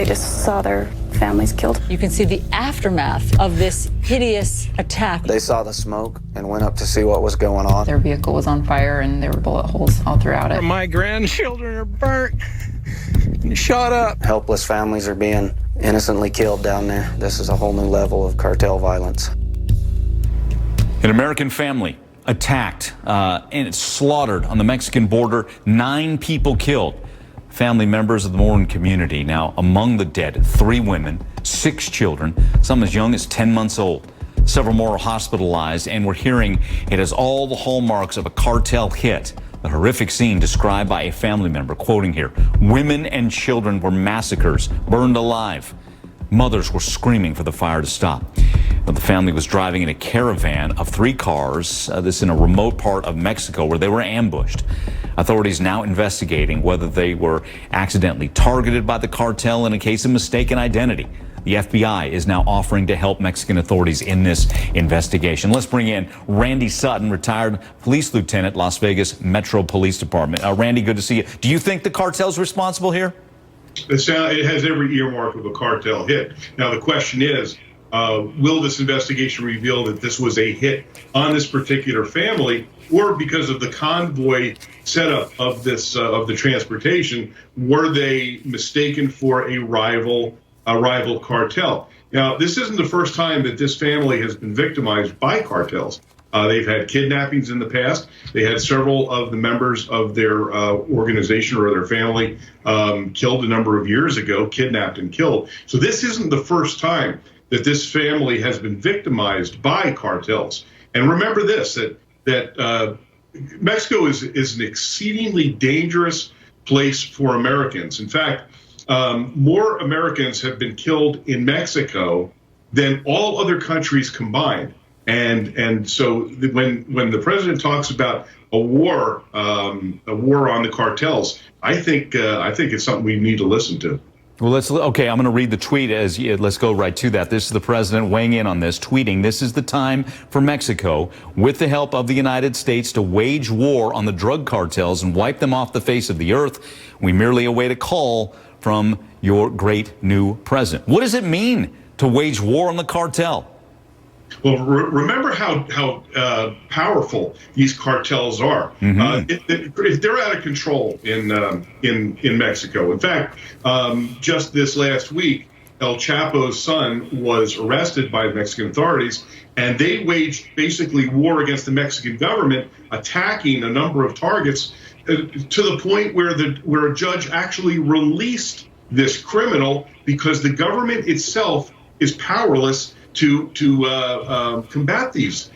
they just saw their families killed. You can see the aftermath of this hideous attack. They saw the smoke and went up to see what was going on. Their vehicle was on fire and there were bullet holes all throughout it. My grandchildren are burnt and shot up. Helpless families are being innocently killed down there. This is a whole new level of cartel violence. An American family attacked and slaughtered on the Mexican border. 9 people killed. Family members of the Mormon community. Now, among the dead, 3 women, 6 children, some as young as 10 months old. Several more are hospitalized, and we're hearing it has all the hallmarks of a cartel hit. The horrific scene described by a family member, quoting here, "Women and children were massacres, burned alive. Mothers were screaming for the fire to stop." The family was driving in a caravan of 3 cars, this in a remote part of Mexico where they were ambushed. Authorities now investigating whether they were accidentally targeted by the cartel in a case of mistaken identity. The FBI is now offering to help Mexican authorities in this investigation. Let's bring in Randy Sutton, retired police lieutenant, Las Vegas Metro Police Department. Randy, good to see you. Do you think the cartel's responsible here? It has every earmark of a cartel hit. Now, the question is, will this investigation reveal that this was a hit on this particular family, or because of the convoy setup of this of the transportation, were they mistaken for a rival cartel? Now, this isn't the first time that this family has been victimized by cartels. They've had kidnappings in the past. They had several of the members of their organization or their family killed a number of years ago, kidnapped and killed. So this isn't the first time that this family has been victimized by cartels. And remember this, that Mexico is an exceedingly dangerous place for Americans. In fact, more Americans have been killed in Mexico than all other countries combined. And so when the president talks about a war on the cartels, I think it's something we need to listen to. Well, okay, I'm going to read the tweet let's go right to that. This is the president weighing in on this, tweeting, "This is the time for Mexico, with the help of the United States, to wage war on the drug cartels and wipe them off the face of the earth. We merely await a call from your great new president." What does it mean to wage war on the cartel? Well, remember how powerful these cartels are. They're out of control in Mexico. In fact, just this last week, El Chapo's son was arrested by the Mexican authorities, and they waged basically war against the Mexican government, attacking a number of targets to the point where a judge actually released this criminal because the government itself is powerless to combat these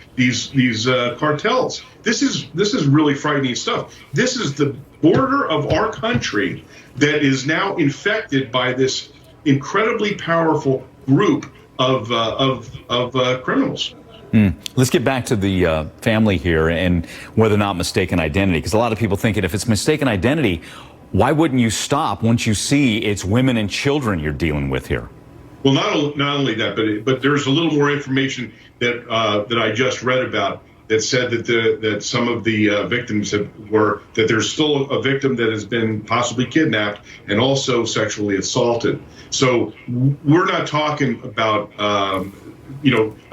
cartels. This is really frightening stuff. This is the border of our country that is now infected by this incredibly powerful group of criminals. Let's get back to the family here and whether or not mistaken identity, because a lot of people thinking if it's mistaken identity, why wouldn't you stop once you see it's women and children you're dealing with here? Well, not only that, but there's a little more information that I just read about that said that some of the victims that there's still a victim that has been possibly kidnapped and also sexually assaulted. So we're not talking about an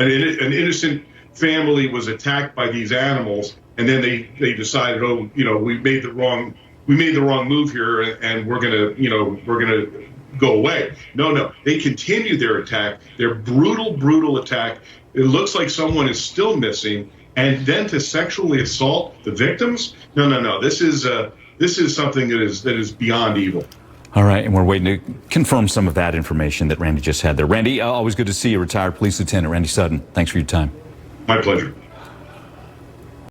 innocent family was attacked by these animals and then they decided, we made the wrong move here and we're gonna go away. No, they continue their attack, their brutal attack. It looks like someone is still missing, and then to sexually assault the victims? No. This is something that is beyond evil. All right, and we're waiting to confirm some of that information that Randy just had there. Randy, always good to see you, retired police lieutenant Randy Sutton. Thanks for your time. My pleasure.